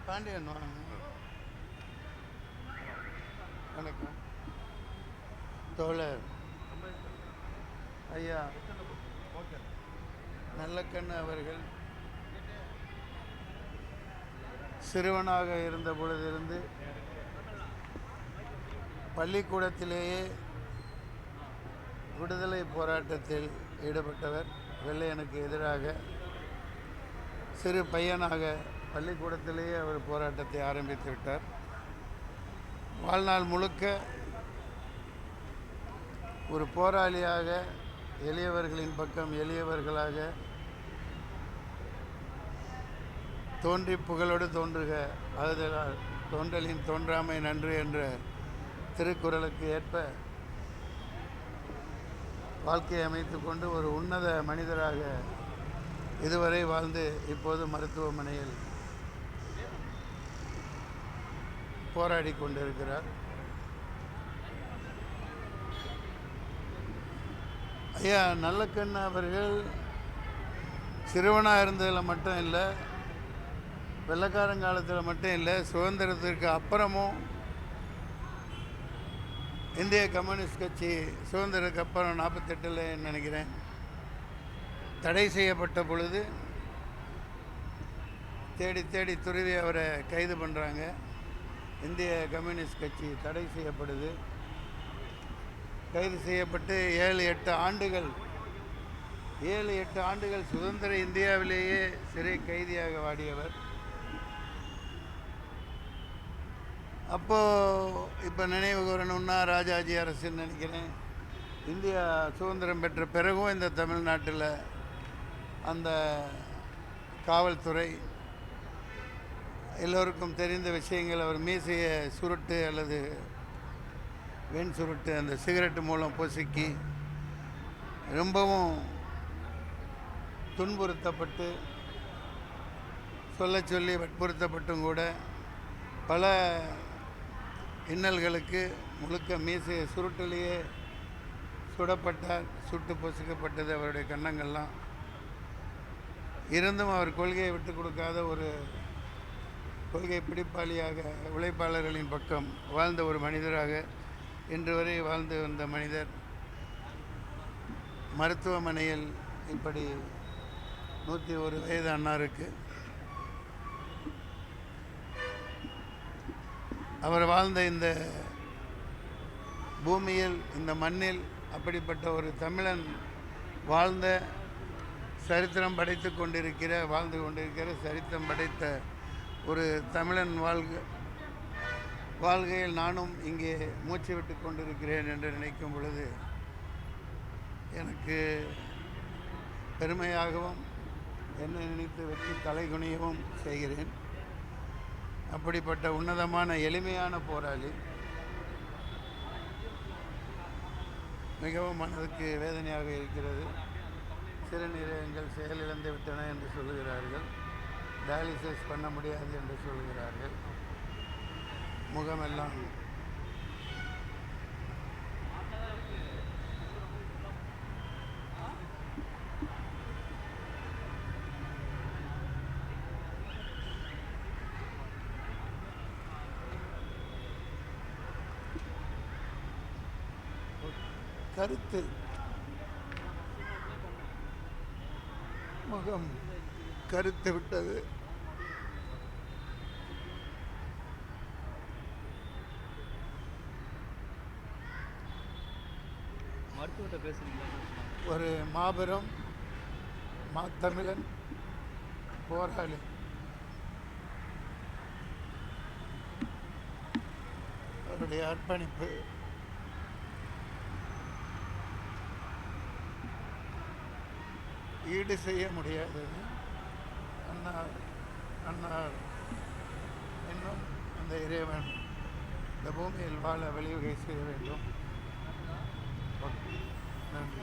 பாண்டியன் வாங்க. வணக்கம் தோழர் ஐயா நல்லக்கண்ணு அவர்கள் சிறுவனாக இருந்த பொழுதிருந்து பள்ளிக்கூடத்திலேயே விடுதலை போராட்டத்தில் ஈடுபட்டவர். வெள்ளையனுக்கு எதிராக சிறு பையனாக பள்ளிக்கூடத்திலேயே அவர் போராட்டத்தை ஆரம்பித்து விட்டார். வாழ்நாள் முழுக்க ஒரு போராளியாக, எளியவர்களின் பக்கம் எளியவர்களாக தோன்றி புகழோடு தோன்றுக ஆதலால் தோன்றலின் தோன்றாமை நன்று என்ற திருக்குறளுக்கு ஏற்ப வாழ்க்கையை அமைத்து கொண்டு ஒரு உன்னத மனிதராக இதுவரை வாழ்ந்து இப்போது மருத்துவமனையில் போராடி கொண்டிருக்கிறார். ஐயா நல்லக்கண்ணு அவர்கள் சிறுவனாக இருந்ததில் மட்டும் இல்லை, வெள்ளைக்காரங்காலத்தில் மட்டும் இல்லை, சுதந்திரத்திற்கு அப்புறமும் இந்திய கம்யூனிஸ்ட் கட்சி சுதந்திரத்துக்கு அப்புறம் 48 நினைக்கிறேன் தடை செய்யப்பட்ட பொழுது தேடி தேடி துருவி அவரை கைது பண்ணுறாங்க. இந்திய கம்யூனிஸ்ட் கட்சி தடை செய்யப்படுது. கைது செய்யப்பட்டு 7-8 ஆண்டுகள் சுதந்திர இந்தியாவிலேயே சிறை கைதியாக வாடியவர். அப்போது இப்போ நினைவு கூறணுன்னா ராஜாஜி அரசுன்னு நினைக்கிறேன். இந்தியா சுதந்திரம் பெற்ற பிறகும் இந்த தமிழ்நாட்டில் அந்த காவல்துறை எல்லோருக்கும் தெரிந்த விஷயங்கள். அவர் மீசையை சுருட்டு அல்லது வெண் சுருட்டு அந்த சிகரெட்டு மூலம் பொசுக்கி ரொம்பவும் துன்புறுத்தப்பட்டு சொல்லி வற்புறுத்தப்பட்டும் கூட பல இன்னல்களுக்கு முழுக்க மீசையை சுருட்டிலேயே சுடப்பட்டார். சுட்டு பொசுக்கப்பட்டது அவருடைய கன்னங்கள்லாம். இருந்தும் அவர் கொள்கையை விட்டு கொடுக்காத ஒரு கொள்கை பிடிப்பாளியாக உழைப்பாளர்களின் பக்கம் வாழ்ந்த ஒரு மனிதராக இன்று வரை வாழ்ந்து வந்த மனிதர் மருத்துவமனையில் இப்படி 101 வயது அன்னாருக்கு அவர் வாழ்ந்த இந்த பூமியில், இந்த மண்ணில் அப்படிப்பட்ட ஒரு தமிழன் வாழ்ந்த சரித்திரம் படைத்து வாழ்ந்து கொண்டிருக்கிற சரித்திரம் படைத்த ஒரு தமிழன் வாழ்கையில் நானும் இங்கே மூச்சு விட்டு கொண்டிருக்கிறேன் என்று நினைக்கும் பொழுது எனக்கு பெருமையாகவும் என்னை நினைத்து வெற்றி தலைகுனியவும் செய்கிறேன். அப்படிப்பட்ட உன்னதமான எளிமையான போராளி. மிகவும் மனதுக்கு வேதனையாக இருக்கிறது. சிறுநீரகங்கள் செயலிழந்து விட்டன என்று சொல்லுகிறார்கள். டயாலிசிஸ் பண்ண முடியாது என்று சொல்லுகிறார்கள். முகமெல்லாம் கருத்து, முகம் கருத்து விட்டது. ஒரு மாபெரும் மாத்தமிழன் போராளி. அவருடைய அர்ப்பணிப்பு ஈடு செய்ய முடியாதது. அன்னார் இன்னும் அந்த இறைவன் இந்த பூமியில் வாழ வழிவகை செய்ய வேண்டும். நன்றி.